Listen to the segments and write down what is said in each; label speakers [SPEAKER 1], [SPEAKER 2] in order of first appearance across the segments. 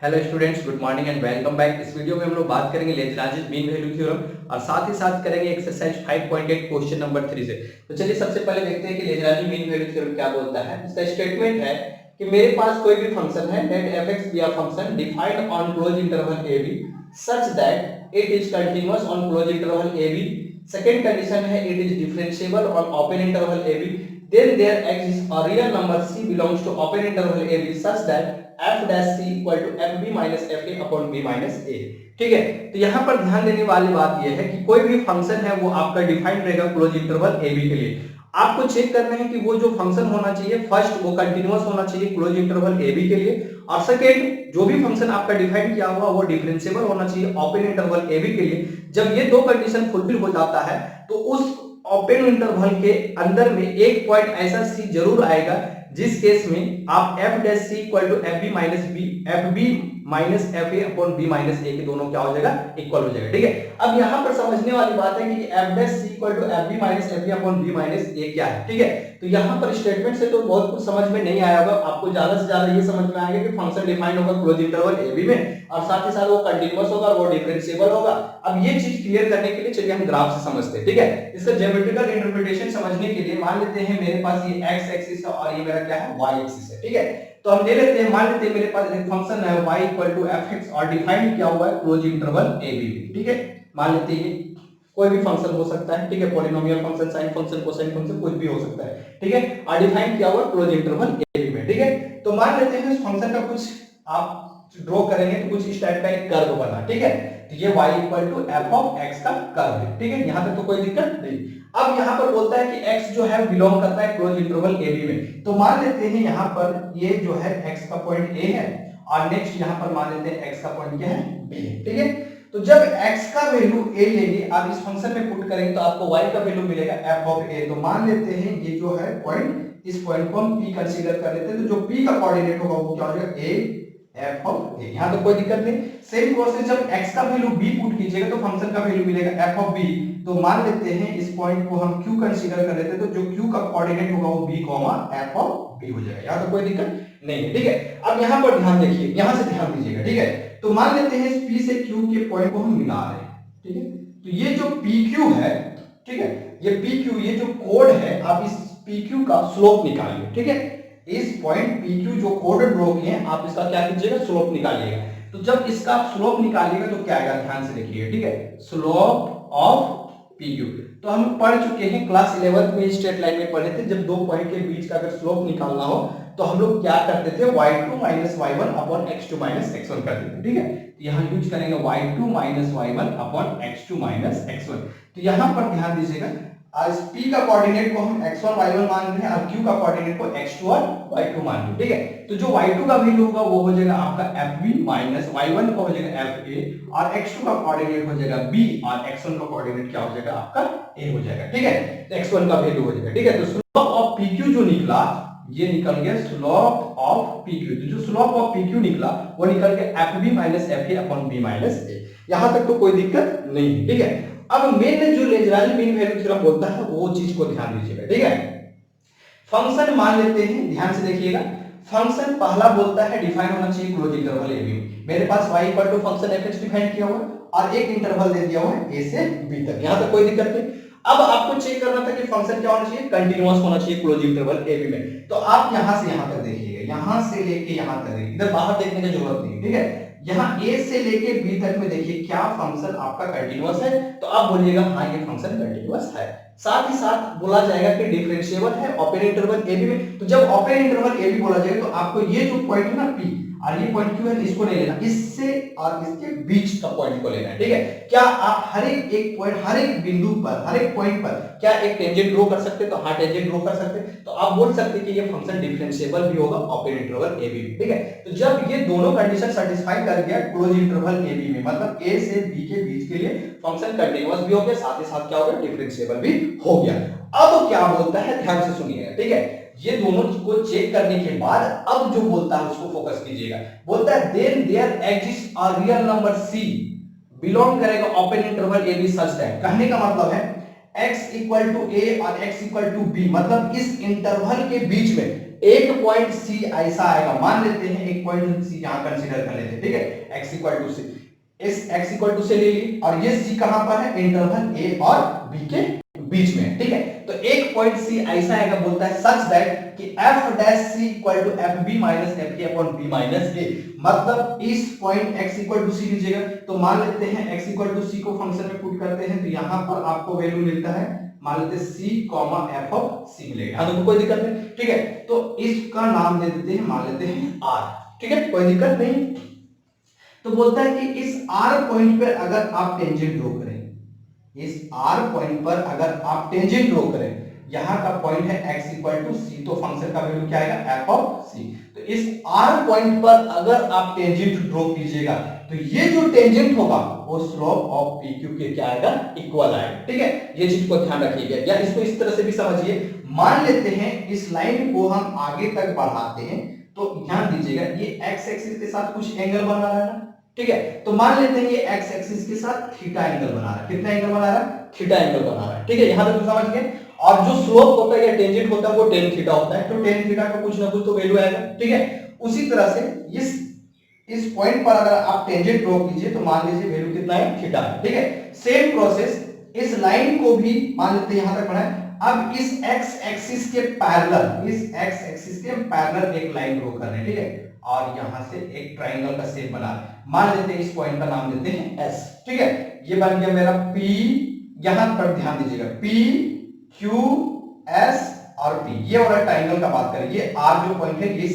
[SPEAKER 1] Hello students, good morning and welcome back. इस video में हम लोग बात करेंगे लेग्रांज मीन वैल्यू थ्योरम और साथ ही साथ करेंगे एक्सरसाइज 5.8 क्वेश्चन नंबर 3 से। तो चलिए सबसे पहले देखते हैं कि लेग्रांज मीन वैल्यू थ्योरम क्या बोलता है। इसका स्टेटमेंट है कि मेरे पास कोई भी फंक्शन है late f(x) be a function defined on closed interval a b such that it is continuous on closed interval a b. Second condition है it is differentiable on open interval a b. Then there exists a real number c belongs to open interval a b such that f dash c equal to fb minus fa upon b minus a। ठीक है, तो यहाँ पर ध्यान देने वाली बात यह है कि कोई भी फंक्शन है वो आपका डिफाइंड रहेगा क्लोज इंटरवल ए बी के लिए। आपको चेक करना है कि वो जो फंक्शन होना चाहिए फर्स्ट वो कंटिन्यूअस होना चाहिए क्लोज इंटरवल ए बी के लिए, और सेकेंड जो भी फंक्शन आपका डिफाइन किया हुआ वो डिफरेंशिएबल होना चाहिए ओपन इंटरवल ए बी के लिए। जब ये दो कंडीशन फुलफिल हो जाता है तो उस ओपन इंटरवल के अंदर में एक पॉइंट ऐसा सी जरूर आएगा जिस केस में आप f dash c equal to fb minus b fb minus fa upon b minus a के दोनों क्या हो जाएगा, इक्वल हो जाएगा। ठीक है, अब यहाँ पर समझने वाली बात है कि f dash c equal to fb minus fa upon b minus a क्या है। ठीक है, तो यहाँ पर स्टेटमेंट से तो बहुत कुछ समझ में नहीं आया होगा, आपको ज्यादा से ज्यादा ये समझ में आएगा कि फंक्शन डिफाइंड होगा क्लोज इंटरवल ए बी में और साथ ही साथ वो कंटीन्यूअस होगा और वो डिफरेंशिएबल होगा। अब ये चीज क्लियर करने के लिए चलिए हम ग्राफ से समझते हैं। ठीक है, इसका ज्योमेट्रिकल इंटरप्रिटेशन समझने के लिए मान लेते हैं मेरे पास ये x एक्सिस है और ये मेरा क्या है y एक्सिस है। ठीक है, तो हम ले लेते हैं, मान लेते हैं मेरे पास एक फंक्शन है y इक्वल टू fx और डिफाइन किया हुआ है क्लोज इंटरवल a b में। ठीक है, मान लेते हैं कोई भी फंक्शन हो सकता है। ठीक है, polynomial function, sine function, cosine function, कुछ भी हो सकता है। ठीक है, और डिफाइन किया हुआ है क्लोज इंटरवल a b में। ठीक है, तो मान लेते हैं इस फंक्शन का कुछ आप ड्रॉ करेंगे तो कुछ इस टाइप का एक कर्व बना। ठीक है, तो ये y equal to f of x का कर्व है। ठीक है, यहां तक तो कोई दिक्कत नहीं। अब यहाँ पर बोलता है कि x जो है बिलोंग करता है क्लोज इंटरवल a b में, तो मान लेते हैं यहाँ पर ये जो है x का पॉइंट a है और नेक्स्ट यहाँ पर मान लेते हैं x का पॉइंट क्या है, b है। ठीक है, तो जब x का वैल्यू a लेंगे आप इस फंक्शन में पुट करेंगे तो आपको y का वैल्यू मिलेगा f ऑफ a। तो मान लेते हैं ये जो है पॉइंट, इस पॉइंट को हम p कंसीडर कर लेते हैं, तो जो p का कोऑर्डिनेट होगा वो क्या हो जाएगा, a f ऑफ a। यहां तो कोई दिक्कत नहीं। सेम प्रोसेस जब x का वैल्यू b पुट कीजिएगा तो फंक्शन का वैल्यू मिलेगा f ऑफ b। तो मान लेते हैं इस पॉइंट को हम q कंसीडर कर लेते हैं, तो जो q का कोऑर्डिनेट होगा वो b, f ऑफ b हो जाएगा। यहां तो कोई दिक्कत नहीं है। ठीक है, अब यहां पर ध्यान देखिए, यहां से ध्यान दीजिएगा। ठीक है, तो मान लेते हैं इस p से q के पॉइंट को हम मिला रहे हैं। ठीक है, तो ये जो pq है, ठीक है, ये pq, ये जो कोड है, आप इस pq का स्लोप निकालिए। ठीक है, इस पॉइंट PQ जो कोड ड्रॉ किए हैं आप इसका क्या कीजिएगा, स्लोप निकालिएगा। तो जब इसका स्लोप निकालिएगा तो क्या आएगा, ध्यान से देखिएगा। ठीक है, स्लोप ऑफ PQ, तो हम पढ़ चुके हैं क्लास 11th में स्ट्रेट लाइन में पढ़े थे, जब दो पॉइंट के बीच का अगर स्लोप निकालना हो तो हम लोग क्या करते थे, y2 minus y1 upon x2 minus x1 करते थे। ठीक है, तो यहाँ यूज करेंगे y2 minus y1 upon x2 minus x1। तो यहाँ पर ध्यान दीजिएगा, आज p का कोऑर्डिनेट को हम x1 y1 मान रहे हैं और q का कोऑर्डिनेट को x2 और y2 मान रहे हैं। ठीक है, तो जो y2 का वैल्यू होगा वो हो जाएगा आपका fb माइनस y1 का हो जाएगा fa और x2 का कोऑर्डिनेट हो जाएगा b और x1 का कोऑर्डिनेट क्या हो जाएगा आपका a हो जाएगा। ठीक है, तो x1 का वैल्यू हो जाएगा। ठीक है, तो स्लोप ऑफ pq जो निकला ये निकल गया स्लोप ऑफ pq। तो जो स्लोप ऑफ pq निकला वो निकल गया fb minus fa upon b minus a। यहां तक तो कोई दिक्कत नहीं। ठीक है, अब मेन जो लेग्रांज मीन वैल्यू थ्योरम बोलता है वो चीज को ध्यान दीजिएगा। ठीक है, फंक्शन मान लेते हैं, ध्यान से देखिएगा, फंक्शन पहला बोलता है डिफाइन होना चाहिए क्लोज इंटरवल ए बी। मेरे पास y equal to function f(x) define किया हुआ है और एक इंटरवल दे दिया हुआ है a से b तक। यहां तक कोई दिक्कत नहीं। अब आपको चेक करना था कि फंक्शन क्या होना चाहिए, कंटीन्यूअस होना चाहिए क्लोज इंटरवल ए बी में। तो आप यहां से यहां तक देखिएगा, यहां से लेके यहां तक देखिए, इधर बाहर देखने की जरूरत नहीं। ठीक है, यहाँ a से लेके b तक में देखिए क्या फंक्शन आपका कंटीन्यूअस है, तो आप बोलिएगा हाँ ये फंक्शन कंटीन्यूअस है। साथ ही साथ बोला जाएगा कि डिफरेंशिएबल है ओपन इंटरवल a b में। तो जब ओपन इंटरवल a b बोला जाएगा तो आपको ये जो पॉइंट है ना p और ये पॉइंट q है इसको नहीं लेना, इससे और इसके बीच का पॉइंट को लेना है। ठीक है, क्या आप हर एक पॉइंट, हर एक बिंदु पर, हर एक पॉइंट पर क्या एक टेंजेंट ड्रॉ कर सकते हैं, तो हाँ टेंजेंट ड्रॉ कर सकते हैं। तो आप बोल सकते हैं कि ये फंक्शन डिफरेंशिएबल भी होगा ओपन इंटरवल a b में। ठीक है, तो जब ये दोनों कंडीशन सेटिस्फाई कर गया क्लोज इंटरवल a b में, मतलब a से b के बीच के लिए फंक्शन कंटीन्यूअस भी हो गया, साथ ही साथ क्या हो गया, डिफरेंशिएबल भी हो गया। अब क्या बोलता है, ध्यान से सुनिएगा। ठीक है, ये दोनों को चेक करने के बाद अब जो बोलता है उसको फोकस कीजिएगा। बोलता है then there exist a real number c belong करेगा open interval a b such that. कहने का मतलब है x इक्वल टू a और x इक्वल टू b, मतलब इस इंटरवल के बीच में एक पॉइंट सी ऐसा आएगा, मान लेते हैं एक पॉइंट सी यहां कंसीडर कर लेते हैं, ठीक है, x इक्वल टू सी, इस x इक्वल टू से ले ली और ये सी कहां पर है, इंटरवल a और b के बीच में, ठीक है। तो एक पॉइंट सी ऐसा आएगा, बोलता है सच दैट कि f dash c equal to fb minus fa upon b minus a, मतलब इस point x equal to c लीजिएगा, तो मान लेते हैं x इक्वल टू c को फंक्शन में पुट करते हैं, तो यहां पर आपको वैल्यू मिलता है, मान लेते हैं c f ऑफ c मिलेगा, हाँ तो कोई दिक्कत नहीं, ठीक है। तो इसका नाम दे देते हैं, मान लेते हैं r, ठीक है, कोई दिक्कत नहीं। तो बोलता है कि इस r पॉइंट पर अगर आप टेंजेंट ड्रॉ करें, इस r पॉइंट पर अगर आप टेंजेंट ड्रॉ करें, यहां का पॉइंट है x इक्वल टू c, तो फंक्शन का वैल्यू क्या आएगा, f ऑफ c। तो इस r पॉइंट पर अगर आप टेंजेंट ड्रॉ कीजिएगा, तो ये जो टेंजेंट होगा वो स्लोप ऑफ PQ के क्या आएगा, इक्वल आएगा, ठीक है। ये चीज को ध्यान रखिएगा, या इसको इस तरह से भी समझिए, मान लेते हैं इस लाइन को हम आगे तक बढ़ाते हैं, तो ध्यान दीजिएगा ये x एक्सिस के साथ कुछ एंगल बना रहा है ना, ठीक है। तो मान लेते हैं ये x एक्सिस के साथ थीटा एंगल बना रहा है, कितना एंगल बना रहा है, थीटा एंगल बना रहा है, ठीक है, यहां तक तो समझ गए। और जो स्लोप होता है या टेंजेंट होता है वो tan थीटा होता है, तो tan थीटा का कुछ ना कुछ तो वैल्यू आएगा, ठीक है। उसी तरह से इस पॉइंट पर अगर आप टेंजेंट ड्रॉ कीजिए, तो मान लीजिए वैल्यू कितना है, थीटा, ठीक है। सेम प्रोसेस इस लाइन को भी मान लेते हैं यहां तक बढ़ाएं, अब इस x एक्सिस के पैरेलल, इस x एक्सिस के पैरेलल एक लाइन ड्रॉ कर रहे हैं, ठीक है, और यहां से एक ट्रायंगल का शेप बना रहे हैं, मान लेते हैं इस पॉइंट का नाम देते हैं S, ठीक है। ये बन गया मेरा P, यहां पर ध्यान दीजिएगा P Q S और P, ये वाला ट्रायंगल का बात करें, ये R जो पॉइंट है ये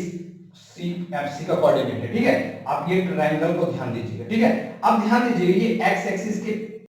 [SPEAKER 1] FC का कोऑर्डिनेट है, ठीक है। आप ये ट्रायंगल को ध्यान दीजिएगा, ठीक है। अब ध्यान दीजिएगा ये x एक्सिस के,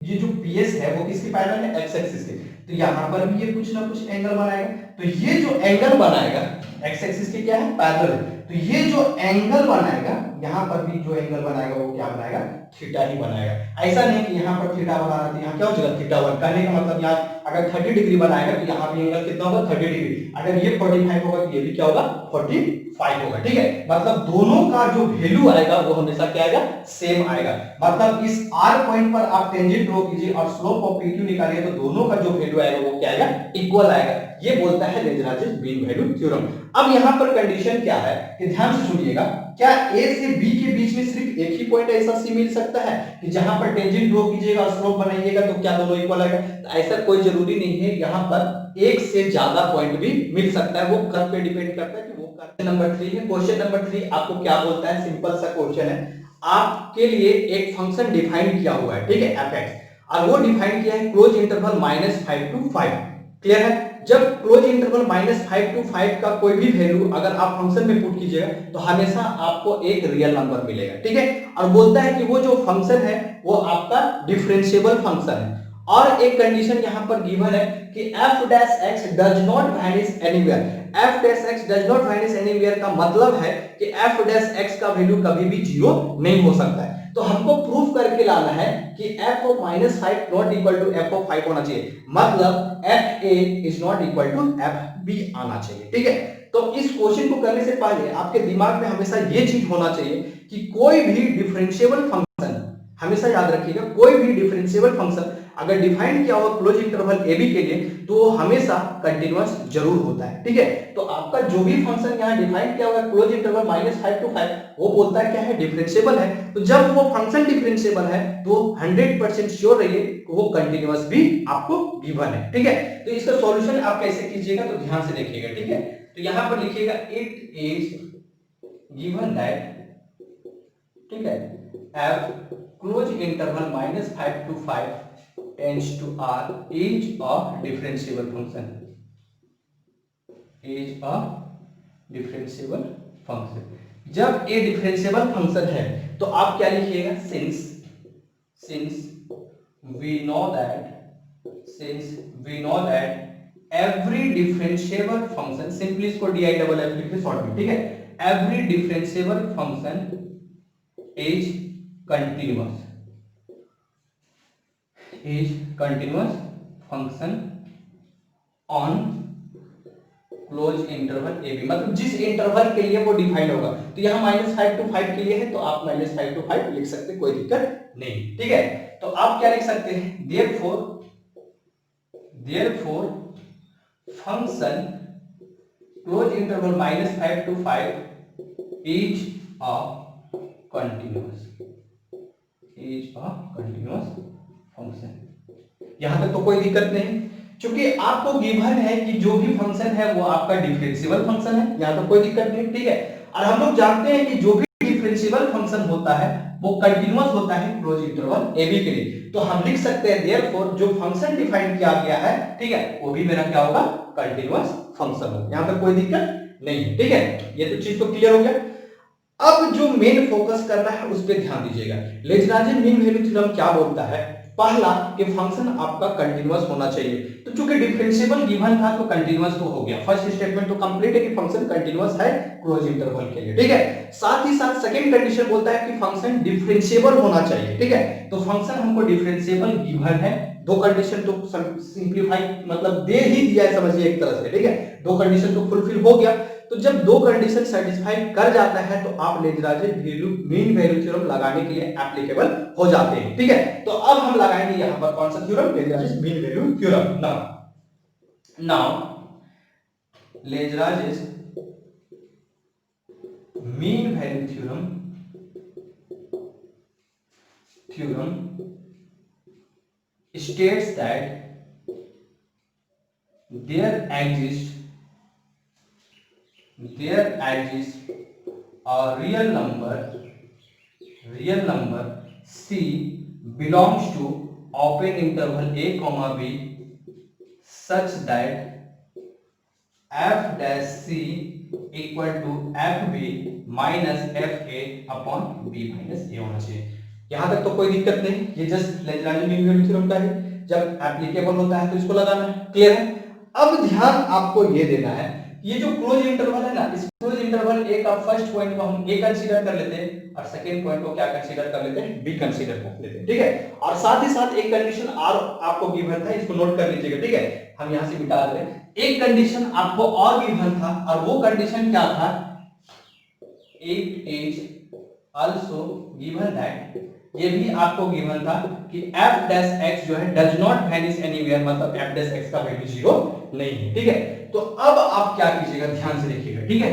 [SPEAKER 1] ये जो PS है वो किसके पैरेलल है, x एक्सिस के, तो यहां पर भी ये कुछ ना कुछ एंगल बनाएगा, तो ये जो एंगल बनाएगा x एक्सिस के क्या है, पैरेलल है, तो ये जो एंगल बनाएगा यहां पर भी जो एंगल बनाएगा वो क्या बनाएगा, थीटा ही बनाएगा। ऐसा नहीं कि यहां पर थीटा बना रहा है तो यहां क्या हो जाएगा, थीटा 1, कहने का मतलब यहां अगर 30 डिग्री बनाएगा तो यहां भी एंगल कितना होगा, 30 डिग्री, अगर ये 45 होगा तो ये भी क्या होगा, 45 होगा, ठीक है। मतलब दोनों का जो वैल्यू आएगा वो हमेशा क्या आएगा, सेम आएगा। मतलब इस r पॉइंट पर आप टेंजेंट ड्रॉ कीजिए और स्लोप ऑफ PQ निकालिए, तो दोनों का जो वैल्यू आएगा वो क्या आएगा, इक्वल आएगा। ये बोलता है लेजराल्ड मीन वैल्यू थ्योरम। अब यहां पर कंडीशन क्या है कि ध्यान से सुनिएगा, क्या A से B के बीच में सिर्फ एक ही पॉइंट ऐसा सी मिल सकता है कि जहां पर टेंजेंट ड्रॉ कीजिएगा और स्लोप बनाइएगा तो क्या दोनों इक्वल आएगा, तो ऐसा कोई जरूरी नहीं है, यहां पर एक से ज्यादा पॉइंट भी मिल सकता है, वो कर्व पे डिपेंड करता है कि वो कर्व। नंबर 3 है, क्वेश्चन नंबर 3 आपको क्या बोलता है, सिंपल सा क्वेश्चन है, आपके लिए एक फंक्शन डिफाइन किया हुआ है, ठीक है, fx, और वो डिफाइन किया है क्लोज इंटरवल -5 to 5, क्लियर है। जब क्लोज इंटरवल -5 to 5 का कोई भी वैल्यू अगर आप फंक्शन में पुट कीजिएगा तो हमेशा आपको एक रियल नंबर मिलेगा, ठीक है। और बोलता है कि वो जो फंक्शन है वो आपका डिफरेंशिएबल फंक्शन है, और एक कंडीशन यहां पर गिवन है कि f dash x does not vanish anywhere. f dash x does not vanish anywhere का मतलब है कि f डैश x का वैल्यू कभी भी जीरो नहीं हो सकता है। तो हमको प्रूफ करके लाना है कि f of -5 not equal to f of 5 होना चाहिए, मतलब fa is not equal to fb आना चाहिए, ठीक है। तो इस क्वेश्चन को करने से पहले आपके दिमाग में हमेशा ये चीज होना चाहिए कि कोई भी डिफरेंशिएबल फंक्शन, हमेशा याद रखिएगा, कोई भी डिफरेंशिएबल फंक्शन अगर डिफाइन किया हुआ क्लोज इंटरवल ab के लिए तो हमेशा कंटीन्यूअस जरूर होता है, ठीक है। तो आपका जो भी फंक्शन यहां डिफाइन किया हुआ है क्लोज इंटरवल -5 to 5, वो बोलता है क्या है, डिफरेंशिएबल है। तो जब वो फंक्शन डिफरेंशिएबल है तो 100% श्योर रहिए कि वो कंटीन्यूअस भी आपको गिवन है, ठीक है। तो इसका सॉल्यूशन आप कैसे कीजिएगा, तो ध्यान से देखिएगा, ठीक है। तो यहां पर लिखिएगा इट इज गिवन दैट, ठीक है, f close interval -5 to 5 tends to R is a differentiable function, is a differentiable function। जब a differentiable function है तो आप क्या लिखिएगा, since we know that every differentiable function, simply इसको di डबल f लिख दे शॉर्ट में, ठीक है, every differentiable function is continuous function on close interval ab, मतलब जिस इंटरवल के लिए वो डिफाइन होगा। तो यहाँ -5 to 5 के लिए है तो आप -5 to 5 लिख सकते, कोई दिक्कत नहीं, ठीक है। तो आप क्या लिख सकते हैं, therefore function close interval -5 to 5 is a continuous function. यहां तक तो कोई दिक्कत नहीं, क्योंकि आपको गिवन है कि जो भी फंक्शन है वो आपका डिफरेंशिएबल फंक्शन है, यहां तो कोई दिक्कत नहीं, ठीक है। और हम लोग जानते हैं कि जो भी डिफरेंशिएबल फंक्शन होता है वो कंटीन्यूअस होता है क्लोज इंटरवल ए बी के लिए। तो हम लिख सकते हैं देयरफॉर जो फंक्शन डिफाइन किया गया है, ठीक है, वो भी मेरा क्या होगा, कंटीन्यूअस फंक्शन होगा। यहां पर कोई दिक्कत नहीं, ठीक है, ये तो चीज तो क्लियर हो गया। अब जो मेन फोकस करना है उस पर ध्यान दीजिएगा। लेग्रांजे मीन वैल्यू थ्योरम क्या बोलता है, पहला कि फंक्शन आपका कंटीन्यूअस होना चाहिए। तो चूंकि डिफरेंशिएबल गिवन था तो कंटीन्यूअस तो हो गया, फर्स्ट स्टेटमेंट तो कंप्लीट है कि फंक्शन कंटीन्यूअस है क्लोज इंटरवल के लिए, ठीक है। साथ ही साथ सेकंड कंडीशन बोलता है कि फंक्शन डिफरेंशिएबल होना चाहिए, ठीक है। तो फंक्शन हमको डिफरेंशिएबल गिवन है, दो कंडीशन तो सिंपलीफाई मतलब दे ही दिया है, समझिए एक तरह से, ठीक है। दो कंडीशन तो फुलफिल हो गया। तो जब दो कंडीशन सेटिस्फाई कर जाता है तो आप लेग्रांजे मीन वैल्यू थ्योरम लगाने के लिए एप्लीकेबल हो जाते हैं, ठीक है। तो अब हम लगाएंगे यहां पर कौन सा theorem, Lagrange mean value theorem. Now Lagrange mean value theorem states that there exists a real number c belongs to open interval a comma b such that f dash c equal to fb minus fa upon b minus a होना चाहिए। यहां तक तो कोई दिक्कत नहीं, ये just Lagrange mean value theorem का है, जब एप्लीकेबल होता है तो इसको लगाना है, क्लियर है। अब ध्यान आपको ये देना है, ये जो क्लोज इंटरवल है ना, इस क्लोज इंटरवल ए का फर्स्ट पॉइंट को हम ए कंसीडर कर लेते हैं और सेकंड पॉइंट को क्या कंसीडर कर लेते हैं, बी कंसीडर कर लेते हैं, ठीक है। और साथ ही साथ एक कंडीशन और आपको गिवन था, इसको नोट कर लीजिएगा, ठीक है। हम यहां से मिटा दे रहे हैं, एक कंडीशन आपको और गिवन था और वो कंडीशन क्या था, it is also given that, ये भी आपको गिवन था कि f डैश x जो है डज नॉट वैनिश एनीवेयर, मतलब f डैश x का वैल्यू 0 नहीं है, ठीक है। तो अब आप क्या कीजिएगा, ध्यान से देखिएगा, ठीक है।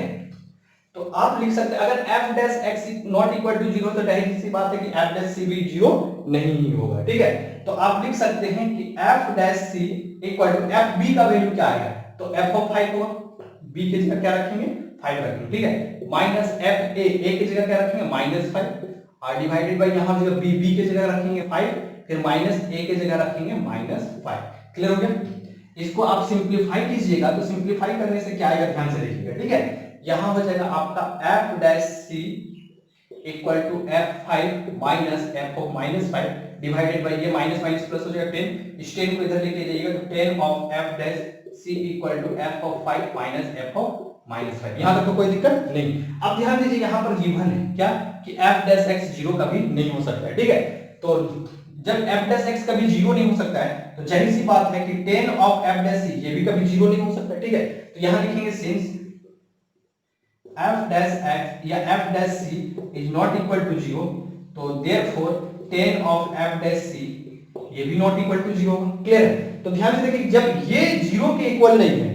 [SPEAKER 1] तो आप लिख सकते हैं अगर f dash x not equal to 0 तो डायरेक्ट सी बात है कि f डैश c भी 0 नहीं ही होगा, ठीक है। तो आप लिख सकते हैं कि f dash c equal to fb का वैल्यू क्या आएगा, तो f ऑफ 5 होगा, b की जगह क्या रखेंगे 5 रखेंगे, ठीक है, माइनस fa a की जगह क्या रखेंगे -5 और डिवाइडेड बाय यहां जगह b की जगह रखेंगे 5, फिर माइनस a की जगह रखेंगे -5, क्लियर हो गया। इसको आप सिंपलीफाई कीजिएगा तो सिंपलीफाई करने से क्या आएगा, ध्यान से देखिएगा, ठीक है। यहां हो जाएगा आपका f dash c equal to f5 minus f of -5 divided by ये माइनस माइनस प्लस हो जाएगा 10, इस 10 को इधर लेके जाइएगा तो 10 of f dash c equal to f of 5 minus f of -5। यहां तक तो कोई दिक्कत नहीं। अब ध्यान दीजिए यहां पर गिवन है क्या कि f डैश x 0 कभी नहीं हो सकता है, ठीक है। तो जब f डैश x कभी 0 नहीं हो सकता है तो जाहिर सी बात है कि 10 ऑफ f डैश c ये भी कभी 0 नहीं हो सकता, ठीक है। तो यहां लिखेंगे सिंस f डैश x या f dash c is not equal to 0 तो therefore 10 of f dash c ये भी नॉट इक्वल टू 0 होगा, क्लियर है। तो ध्यान से देखिए जब ये 0 के इक्वल नहीं है,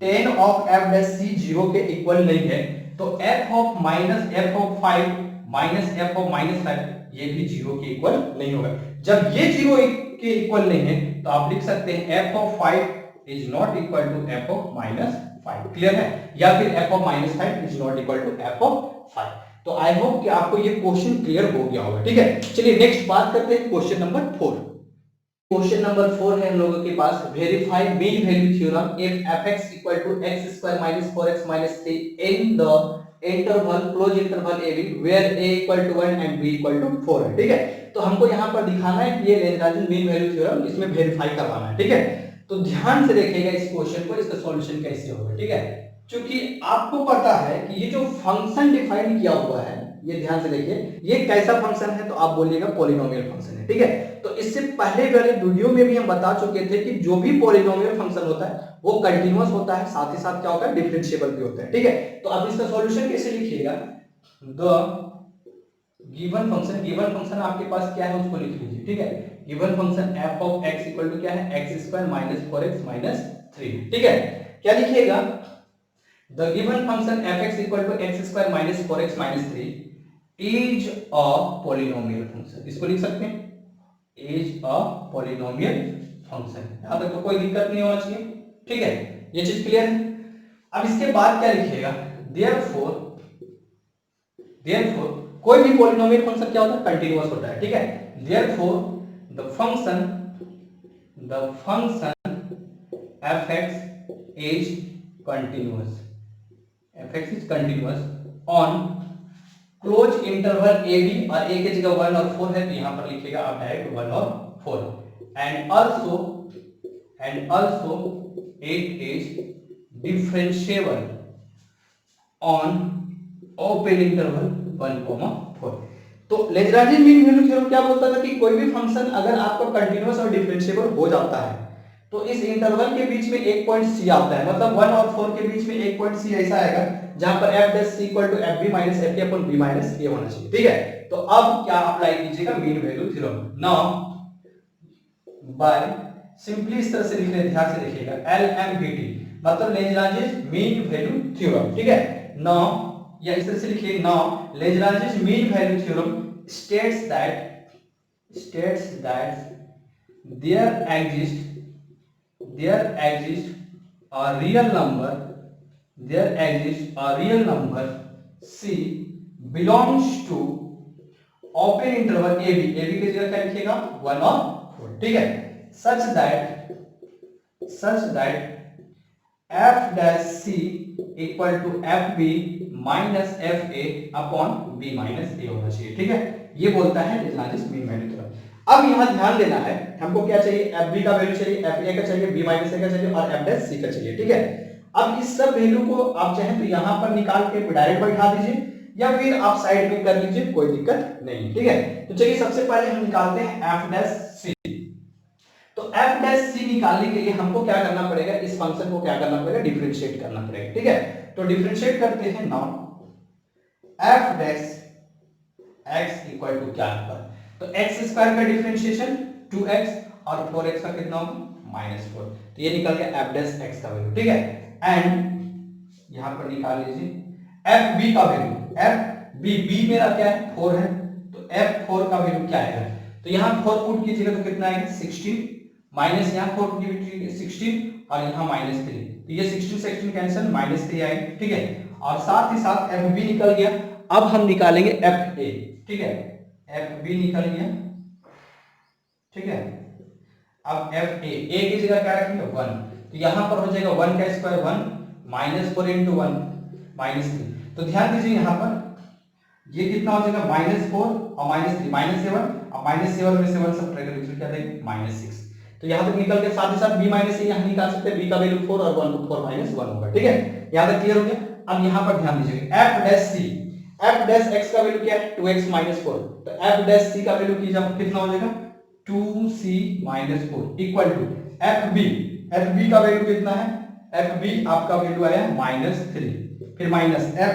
[SPEAKER 1] 10 ऑफ f डैश c 0 के इक्वल नहीं है, तो f of minus f of 5 minus f of -5 ये भी 0 के इक्वल नहीं होगा। जब ये 0 के इक्वल नहीं है तो आप लिख सकते हैं f of 5 is not equal to f of -5, clear है, या फिर f of -5 is not equal to f of 5। तो आई होप कि आपको ये क्वेश्चन क्लियर हो गया होगा, ठीक है। चलिए नेक्स्ट बात करते हैं क्वेश्चन नंबर 4। क्वेश्चन नंबर 4 है हम लोगों के पास, verify mean value theorem if fx equal to x² - 4x - 3 in the interval close interval ab where a equal to 1 and b equal to 4 है, ठीक है। तो हमको यहां पर दिखाना है कि ये लेग्रांजे मीन वैल्यू थ्योरम इसमें वेरीफाई करवाना है, ठीक है। तो ध्यान से देखिएगा इस क्वेश्चन को, इसका सॉल्यूशन कैसे होगा, ठीक है। क्योंकि आपको पता है कि ये जो फंक्शन डिफाइन किया हुआ है, ये ध्यान से देखिए ये कैसा फंक्शन है, तो आप बोलिएगा पॉलिनोमियल फंक्शन है, ठीक है। तो इससे पहले वाले वीडियो में भी हम बता चुके थे कि जो भी पॉलिनोमियल फंक्शन होता है वो कंटीन्यूअस होता है, साथ ही साथ क्या होता है डिफरेंशिएबल भी होता है, ठीक है। तो अब इसका सॉल्यूशन कैसे लिखिएगा, द गिवन फंक्शन आपके पास क्या है उसको लिख लीजिए, ठीक है। Given function f of x equal to क्या है x² - 4x - 3, ठीक है। क्या लिखिएगा the given function fx equal to x square minus 4x minus 3 is a polynomial function. इसको लिख सकते हैं इज अ पॉलिनोमियल फंक्शन। यहां तक तो कोई दिक्कत नहीं होना चाहिए, ठीक है, ये चीज क्लियर है। अब इसके बाद क्या लिखिएगा, देयरफॉर कोई भी पॉलिनोमियल फंक्शन क्या होता है, कंटीन्यूअस होता है, ठीक है। Therefore the function fx is continuous, fx is continuous on close interval a b, और a की जगह 1 और 4 है तो यहां पर लिखिएगा आप डायरेक्ट 1 और 4, and also it is differentiable on open interval 1,4। तो लेग्रांजियन मीन वैल्यू थ्योरम क्या बोलता था कि कोई भी फंक्शन अगर आपका कंटीन्यूअस और डिफरेंशिएबल हो जाता है तो इस इंटरवल के बीच में एक पॉइंट सी आता है, मतलब 1 और 4 के बीच में एक पॉइंट सी ऐसा आएगा जहां पर f dash c equal to fb minus fa upon b minus a होना चाहिए, ठीक है। तो अब क्या अप्लाई कीजिएगा, mean value theorem. Now by simply इस तरह से लिख रहे, ध्यान से देखिएगा, LMVT मतलब लेग्रांजियन मीन वैल्यू थ्योरम, ठीक है। नाउ या इस तरह से लिखिए, now Lagrangian mean value theorem states that there exists a real number c belongs to open interval ab की जगह क्या लिखिएगा 1 और 4, ठीक है, such that f dash c equal to fb minus fa upon b minus a होना चाहिए, ठीक है। ये बोलता है लेग्रांजियन मीन वैल्यू थ्योरम। अब यहां ध्यान देना है, हमको क्या चाहिए, fb का वैल्यू चाहिए, fa का चाहिए, b माइनस a का चाहिए और f डैश c का चाहिए, ठीक है। अब इस सब वैल्यू को आप चाहें तो यहां पर निकाल के डायरेक्ट बैठा दीजिए या फिर आप साइड में कर लीजिए, कोई दिक्कत नहीं, ठीक है। तो चलिए सबसे पहले हम निकालते हैं f डैश c। तो f डैश c निकालने के लिए हमको क्या करना पड़ेगा, इस फंक्शन को क्या करना पड़ेगा, डिफरेंशिएट करना पड़ेगा, ठीक है। तो डिफरेंशिएट करते हैं, now f dash x equal to क्या होगा, तो x स्क्वायर का डिफरेंशिएशन 2x और 4x का कितना होगा -4, तो ये निकल गया f डैश x का वैल्यू, ठीक है। एंड यहां पर निकाल लीजिए fb का वैल्यू, b मेरा क्या है 4 है, तो f4 का वैल्यू क्या आएगा, तो यहां 4 पुट कीजिएगा तो कितना आएगा 16, माइनस यहां 4 पुट कीजिए 16 और यहां -3, तो ये 16 कैंसिल -3 आएगा, ठीक है। और साथ ही साथ fb निकल गया। अब हम निकालेंगे fa, ठीक है, fb निकल गया, ठीक है। अब fa a की जगह क्या रखेंगे 1, तो यहां पर हो जाएगा 1 का स्क्वायर 1 -4 × 1 -3, तो ध्यान दीजिए यहां पर ये कितना हो जाएगा -4 और -3 -7, और -7 में से 1 सब्ट्रैक्ट करेंगे क्या देंगे -6, तो यहां तक निकल के साथ ही साथ b - a यहां निकाल सकते हैं, b का वैल्यू 4 और 1 तो 4 - 1 होगा, ठीक है। यहां तक क्लियर हो गया। अब यहां पर ध्यान दीजिएगा f dash c, f dash x का वैल्यू क्या है 2x - 4, तो f डैश c का वैल्यू कितना हो जाएगा 2c - 4 इक्वल टू fb का वैल्यू कितना है, fb आपका वैल्यू आया -3, फिर माइनस fa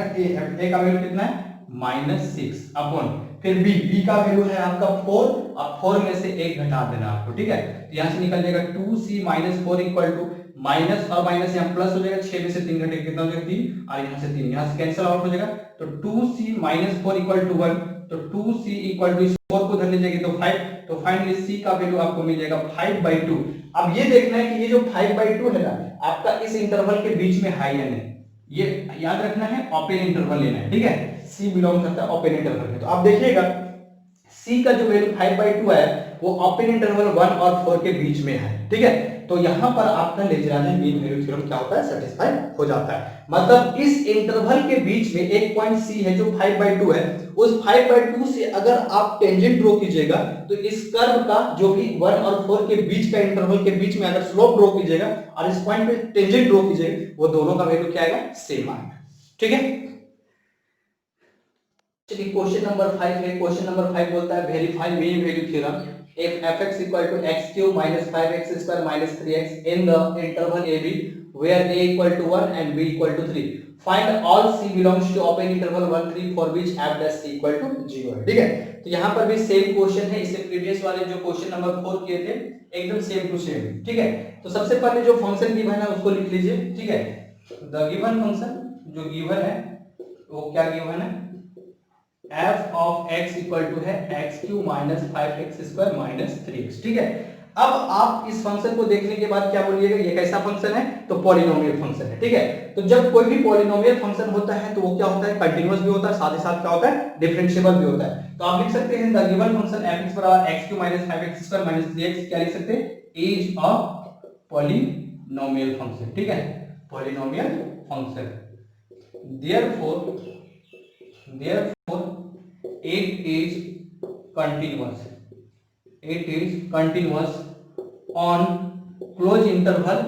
[SPEAKER 1] का वैल्यू कितना है -6 अपॉन फिर b का वैल्यू है आपका 4 और 4 में से 1 घटा देना आपको, ठीक है। तो यहां से निकल जाएगा 2c - 4 इक्वल टू माइनस और माइनस यहां प्लस हो जाएगा, 6 में से 3 घटेगा कितना हो जाएगा 3, और यहां से 3 यहां से कैंसिल आउट हो जाएगा, तो 2c - 4 इक्वल टू 1, तो 2c इक्वल टू 4 को धर लीजिएगा तो 5, तो फाइनली c का वैल्यू आपको मिल जाएगा 5/2। अब ये देखना है कि ये जो 5/2 है ना आपका इस इंटरवल के बीच में है या नहीं, ये याद रखना है, ओपन इंटरवल लेना है, ठीक है। c बिलोंग करता है ओपन इंटरवल में, तो आप देखिएगा c का जो वैल्यू 5/2 है वो ओपन इंटरवल 1 और 4 के बीच में है, ठीक है। तो यहां पर आपका लेग्रांजियन मीन वैल्यू थ्योरम क्या होता है, सेटिस्फाई हो जाता है। मतलब इस इंटरवल के बीच में एक पॉइंट c है जो 5/2 है, उस 5/2 से अगर आप टेंजेंट ड्रॉ कीजिएगा तो इस कर्व का जो भी 1 और 4 के बीच का इंटरवल के बीच में अगर स्लोप ड्रॉ कीजिएगा और इस पॉइंट पे टेंजेंट ड्रॉ कीजिएगा, वो दोनों का वैल्यू क्या आएगा, सेम आएगा, ठीक है। चलिए क्वेश्चन नंबर 5 है। क्वेश्चन नंबर 5 बोलता है verify mean value theorem if fx equal to x³ minus 5x square minus 3x in the interval ab where a equal to 1 and b equal to 3 find all c belongs to open interval 1 3 for which f dash c equal to 0 है, ठीक है। तो यहाँ पर भी same question है, इससे previous वाले जो क्वेश्चन नंबर 4 किए थे एकदम सेम टू सेम, ठीक है। तो सबसे पहले जो फंक्शन गिवन है उसको लिख लीजिए, ठीक है। द गिवन फंक्शन जो गिवन है वो क्या गिवन है, f of x equal to है x³ minus 5x² minus 3x। ठीक है, अब आप इस फंक्शन को देखने के बाद क्या बोलिएगा, ये कैसा फंक्शन है, तो पॉलिनोमियल फंक्शन है। ठीक है, तो जब कोई भी पॉलिनोमियल फंक्शन होता है तो वो क्या होता है, कंटीन्यूअस भी होता है, साथ ही साथ क्या होता है, डिफरेंशिएबल भी होता है। तो आप लिख सकते हैं द गिवन फंक्शन fx बराबर x³ minus 5x² minus 3x, क्या लिख सकते हैं, इज अ पॉलिनोमियल फंक्शन। ठीक है, polynomial function, therefore it is continuous, it is continuous on close interval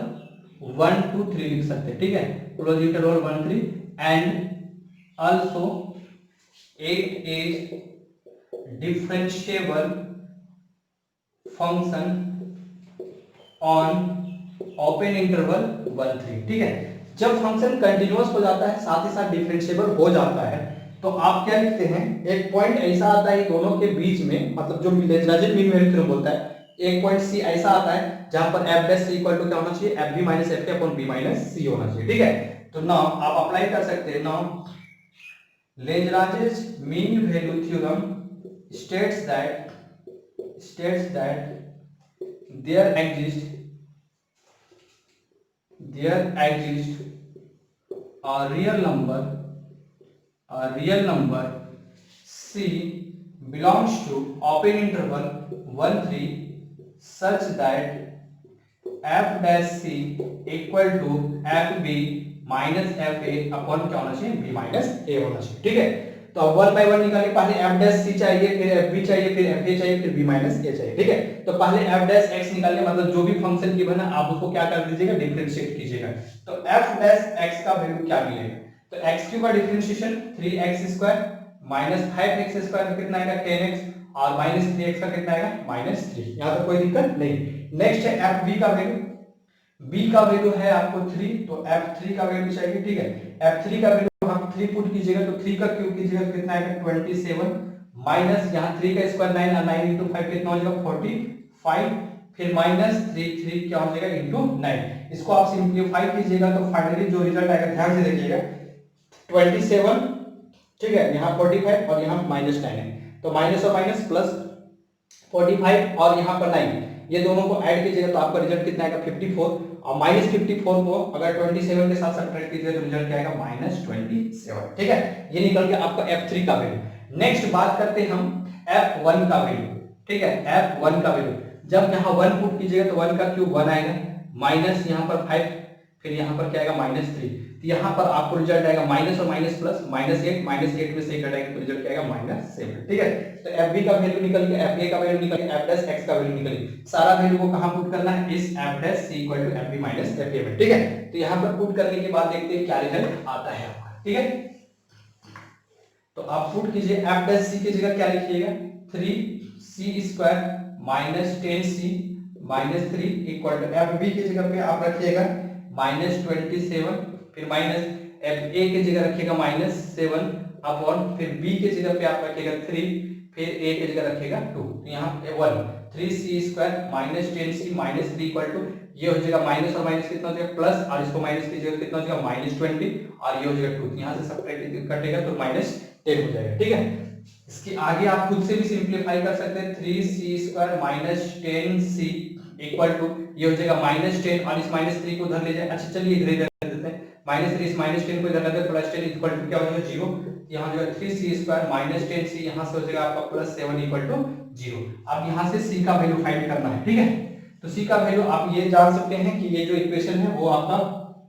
[SPEAKER 1] 1 to 3 लिख सकते हैं। ठीक है, close interval 1 3 and also it is differentiable function on open interval 1 3। ठीक है, जब फंक्शन कंटिन्यूअस हो जाता है साथ ही साथ डिफरेंशिएबल हो जाता है तो आप क्या लिखते हैं, एक पॉइंट ऐसा आता है दोनों के बीच में, मतलब जो लेजराजिन मीन वैल्यू थ्योरम बोलता है, एक पॉइंट सी ऐसा आता है जहां पर f डैश इक्वल टू क्या होना चाहिए, fb minus fk upon b minus c होना चाहिए। ठीक है, तो नाउ आप अप्लाई कर सकते हैं, now Lagrange's mean value theorem states that there exists a real number c belongs to open interval 1 3 such that f dash c equal to fb minus fa upon क्या होना चाहिए, b माइनस a होना चाहिए। ठीक है, तो अब 1 bye 1 निकालिए, पहले f डैश c चाहिए, फिर fb चाहिए, फिर fa चाहिए, फिर b माइनस a चाहिए। ठीक है, तो पहले f डैश x निकालिए, मतलब जो भी फंक्शन गिवन है आप उसको क्या कर दीजिएगा, डिफरेंशिएट कीजिएगा। तो f डैश x का वैल्यू क्या मिलेगा, तो x³ का डिफरेंशिएशन 3x² माइनस 5x² का कितना आएगा 10x और माइनस 3x का कितना आएगा माइनस 3। यहां तक कोई दिक्कत नहीं। नेक्स्ट है fb का वैल्यू, b का वैल्यू है आपको 3, तो f3 का वैल्यू चाहिए। ठीक है, f3 का वैल्यू आप 3 पुट कीजिएगा तो 3 का क्यूब कीजिएगा तो कितना आएगा 27 माइनस यहां 3 का स्क्वायर 9 और 9 into 5 कितना हो जाएगा 45, फिर माइनस 3 क्या हो जाएगा into 9। इसको आप सिंपलीफाई कीजिएगा तो फाइनली जो रिजल्ट आएगा, ध्यान से देखिएगा, 27, ठीक है, यहाँ 45 और यहाँ -9 है, तो माइनस और माइनस प्लस 45 और यहाँ पर 9, ये दोनों को ऐड कीजिएगा तो आपका रिजल्ट कितना आएगा 54, और -54 को अगर 27 के साथ सब्ट्रैक्ट कीजिएगा तो रिजल्ट क्या आएगा -27। ठीक है, ये निकल के आपका f3 का वैल्यू। नेक्स्ट बात करते हैं हम f1 का वैल्यू। ठीक है, f1 का वैल्यू जब यहाँ 1 पुट कीजिएगा तो 1 का क्यूब 1 आएगा, माइनस यहाँ पर 5, फिर यहाँ पर क्या आएगा -3, तो यहाँ पर आपको रिजल्ट आएगा माइनस और माइनस प्लस -8, -8 में से घटाएंगे तो रिजल्ट क्या आएगा -7। ठीक है, तो fb का वैल्यू निकल गया, fa का वैल्यू निकल गया, f डैश x का वैल्यू निकल गया। सारा वैल्यू को कहां पुट करना है, इस f dash c equal to fb minus fa में। ठीक है, तो यहाँ पर पुट करने के बाद देखते हैं क्या रिजल्ट आता है आपका। ठीक है, तो आप पुट कीजिए, f डैश c की जगह क्या लिखिएगा 3c² minus 10c minus 3 equal to fb की जगह पे आप रखिएगा -27, फिर माइनस fa की जगह रखिएगा -7 अपॉन, फिर b की जगह पे आप रखिएगा 3, फिर a की जगह रखिएगा 2, यहाँ 1 3c² minus 10c minus 3 equal to, ये हो जाएगा माइनस और माइनस कितना हो जाएगा प्लस, और इसको माइनस की जगह कितना हो जाएगा -20 और ये हो जाएगा 2, यहाँ से सब्ट्रैक्ट कटेगा तो -10 हो जाएगा। ठीक है, इसके आगे आप खुद से भी सिंपलीफाई कर सकते हैं, 3c² minus 10c equal to, ये हो जाएगा -10 और इस -3 को उधर ले जाए। अच्छा चलिए इधर कर देते हैं, -3 इस -10 को इधर ले जाए, प्लस 10 इक्वल टू क्या हो जाएगा 0, यहाँ हो जाएगा 3c² माइनस 10c, यहाँ से हो जाएगा आपका +7 इक्वल टू 0। अब यहाँ से c का वैल्यू फाइंड करना है। ठीक है, तो c का वैल्यू आप ये जान सकते हैं कि ये जो इक्वेशन है वो आपका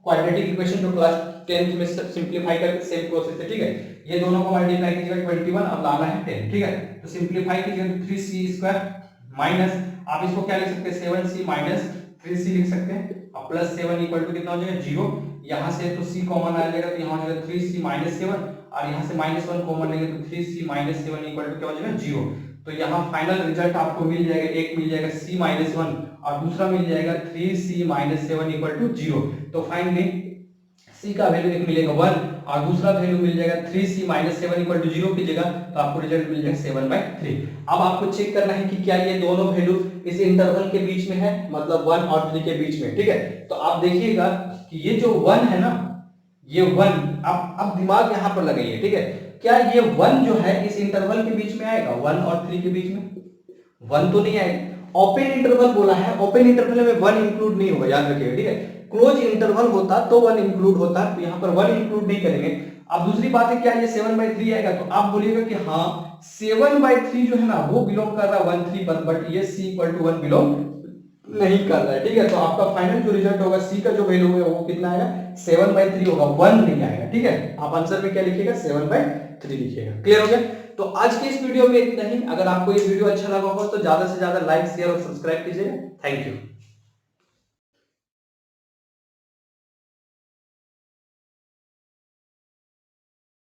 [SPEAKER 1] क्वाड्रेटिक इक्वेशन जो क्लास 10th में सिंपलीफाई करके सेम प्रोसेस है। ठीक है, ये दोनों को मल्टीप्लाई कीजिएगा 21, अब लाना है 10। ठीक है, तो सिंपलीफाई कीजिएगा तो 3c² माइनस, आप इसको क्या लिख सकते हैं 7c माइनस 3c लिख सकते हैं, और +7 इक्वल टू कितना हो जाएगा 0, यहाँ से तो c कॉमन आ जाएगा तो यहाँ हो जाएगा 3c माइनस 7, और यहाँ से -1 कॉमन लेंगे तो 3c माइनस 7 इक्वल टू क्या हो जाएगा 0। तो यहाँ फाइनल रिजल्ट आपको मिल जाएगा, एक मिल जाएगा c माइनस 1 और दूसरा मिल जाएगा 3c माइनस 7 इक्वल टू 0। तो फाइनली c का वैल्यू एक मिलेगा 1 और दूसरा वैल्यू मिल जाएगा 3c माइनस 7 इक्वल टू 0 की जगह, तो आपको रिजल्ट मिल जाएगा 7/3। अब आपको चेक करना है कि क्या ये दोनों वैल्यू इस इंटरवल के बीच में है, मतलब 1 और 3 के बीच में। ठीक है, तो आप देखिएगा कि ये जो 1 है ना, ये 1 अब दिमाग यहाँ पर लगाइए, ठीक है। क्या ये 1 जो है इस इंटरवल के बीच में आएगा, 1 और 3 के बीच में? 1 तो नहीं आएगा। ओपन इंटरवल बोला है, ओपन इंटरवल में 1 इंक्लूड नहीं होगा, याद रखिएगा, ठीक है। क्लोज इंटरवल होता तो 1 इंक्लूड होता, तो यहाँ पर 1 इंक्लूड नहीं करेंगे। अब दूसरी बात है, क्या ये 7/3 आएगा? तो आप बोलिएगा कि हाँ 7/3 जो है ना वो बिलोंग कर रहा है 1/3 पर, बट ये c = 1 बिलोंग नहीं कर रहा है, ठीक है। तो आपका फाइनल जो रिजल्ट होगा c का जो वैल्यू है वो कितना आएगा, 7/3 होगा, 1 नहीं आएगा, ठीक है। आप आंसर में क्या लिखिएगा, 7/3 लिखिएगा। क्लियर हो गया? तो आज की इस वीडियो में इतना ही। अगर आपको ये वीडियो अच्छा लगा होगा तो ज्यादा से ज्यादा लाइक, शेयर और सब्सक्राइब कीजिएगा। Thank you.